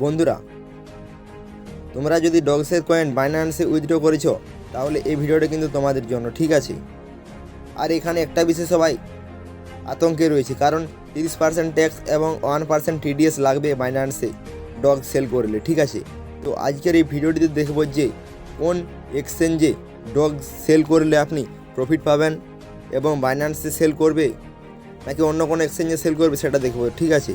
বন্ধুরা, তোমরা যদি ডগসের কয়েন বাইন্যান্সে উইথড্র করেছো তাহলে এই ভিডিওটা কিন্তু তোমাদের জন্য, ঠিক আছে। আর এখানে একটা বিষয় সবাই আতঙ্কে রয়েছে, কারণ 30% ট্যাক্স এবং 1% TDS লাগবে বাইন্যান্সে ডগ সেল করলে, ঠিক আছে। তো আজকের এই ভিডিওটিতে দেখব যে কোন এক্সচেঞ্জে ডগ সেল করলে আপনি প্রফিট পাবেন এবং বাইন্যান্সে সেল করবে নাকি অন্য কোনো এক্সচেঞ্জে সেল করবে সেটা দেখব, ঠিক আছে।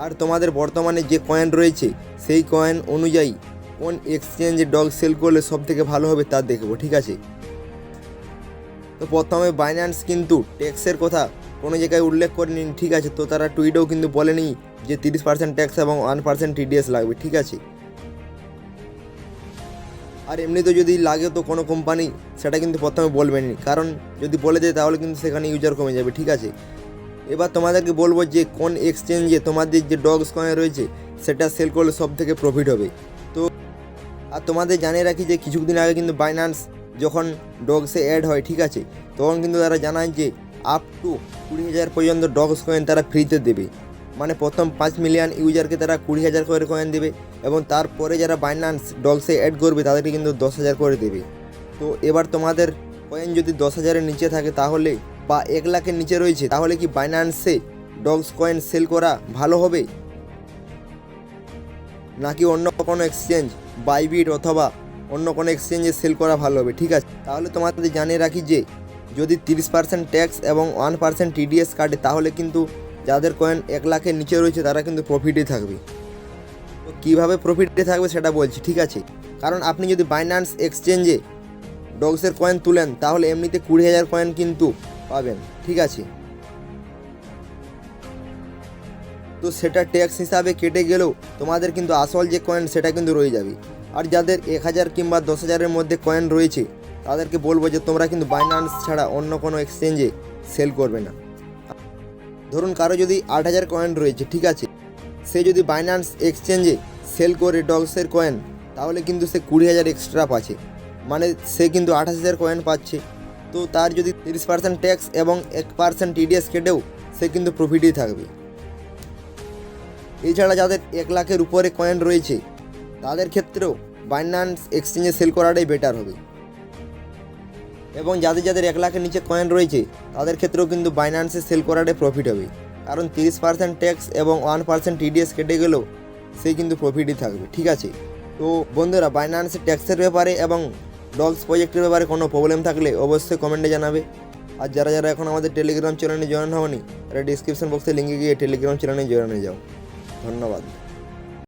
আর তোমাদের বর্তমানে যে কয়েন রয়েছে সেই কয়েন অনুযায়ী কোন এক্সচেঞ্জে ডগ সেল করলে সব থেকে ভালো হবে তা দেখব, ঠিক আছে। তো প্রথমে বাইন্যান্স কিন্তু ট্যাক্সের কথা কোনো জায়গায় উল্লেখ করেনি, ঠিক আছে। তো তারা টুইটেও কিন্তু বলেনি যে 30% ট্যাক্স এবং 1% TDS লাগবে, ঠিক আছে। আর এমনিতে যদি লাগে তো কোনো কোম্পানি সেটা কিন্তু প্রথমে বলবেনি, কারণ যদি বলে দেয় তাহলে কিন্তু সেখানে ইউজার কমে যাবে, ঠিক আছে। এবার তোমাদেরকে বলবো যে কোন এক্সচেঞ্জে তোমাদের যে ডগস কয়েন রয়েছে সেটা সেল করলে সব থেকে প্রফিট হবে। তো আর তোমাদের জানিয়ে রাখি যে কিছুদিন আগে কিন্তু বাইন্যান্স যখন ডগসে অ্যাড হয়, ঠিক আছে, তখন কিন্তু তারা জানায় যে আপ টু 20,000 পর্যন্ত ডগস কয়েন তারা ফ্রিতে দেবে। মানে প্রথম 5 মিলিয়ন ইউজারকে তারা 20,000 করে কয়েন দেবে এবং তারপরে যারা বাইন্যান্স ডগসে অ্যাড করবে তাদেরকে কিন্তু 10,000 করে দেবে। তো এবার তোমাদের কয়েন যদি 10,000-এর নিচে থাকে তাহলে বা 1 লাখের নিচে রয়েছে তাহলে কি বাইন্যান্সে ডগস কয়েন সেল করা ভালো হবে নাকি অন্য কোনো এক্সচেঞ্জ বাইবিট অথবা অন্য কোনো এক্সচেঞ্জে সেল করা ভালো হবে, ঠিক আছে। তাহলে তোমাদের জানিয়ে রাখি যে যদি 30% ট্যাক্স এবং 1% TDS কাটে তাহলে কিন্তু যাদের কয়েন 1 লাখের নিচে রয়েছে তারা কিন্তু প্রফিটে থাকবে। তো কীভাবে প্রফিটে থাকবে সেটা বলছি, ঠিক আছে। কারণ আপনি যদি বাইন্যান্স এক্সচেঞ্জে ডগসের কয়েন তুলেন তাহলে এমনিতে 20,000 কয়েন কিন্তু পাবেন, ঠিক আছে। তো সেটা ট্যাক্স হিসাবে কেটে গেলেও তোমাদের কিন্তু আসল যে কয়েন সেটা কিন্তু রয়ে যাবে। আর যাদের 1,000 কিংবা 10,000-এর মধ্যে কয়েন রয়েছে তাদেরকে বলবো যে তোমরা কিন্তু বাইন্যান্স ছাড়া অন্য কোনো এক্সচেঞ্জে সেল করবে না। ধরুন কারো যদি 8,000 কয়েন রয়েছে, ঠিক আছে, সে যদি বাইন্যান্স এক্সচেঞ্জে সেল করে ডগসের কয়েন তাহলে কিন্তু সে 20,000 এক্সট্রা পাচ্ছে, মানে সে কিন্তু 28,000 কয়েন পাচ্ছে। তো তার যদি 30% ট্যাক্স এবং 1% TDS কেটেও সে কিন্তু প্রফিটেই থাকবে। এছাড়া যাদের 1 লাখের উপরে কয়েন রয়েছে তাদের ক্ষেত্রেও বাইন্যান্স এক্সচেঞ্জে সেল করাটাই বেটার হবে এবং যাদের 1 লাখের নিচে কয়েন রয়েছে তাদের ক্ষেত্রেও কিন্তু বাইন্যান্সে সেল করাটাই প্রফিট হবে, কারণ 30% ট্যাক্স এবং 1% TDS কেটে গেলেও সে কিন্তু প্রফিটই থাকবে, ঠিক আছে। তো বন্ধুরা, বাইন্যান্সের ট্যাক্সের ব্যাপারে এবং ডগস প্রজেক্টের ব্যাপারে কোনো প্রবলেম থাকলে অবশ্যই কমেন্টে জানাবে। আর যারা এখন আমাদের টেলিগ্রাম চ্যানেলে জয়েন হওনি তারা ডিসক্রিপশন বক্সে লিঙ্কে গিয়ে টেলিগ্রাম চ্যানেলে জয়েন হয়ে যাও। ধন্যবাদ।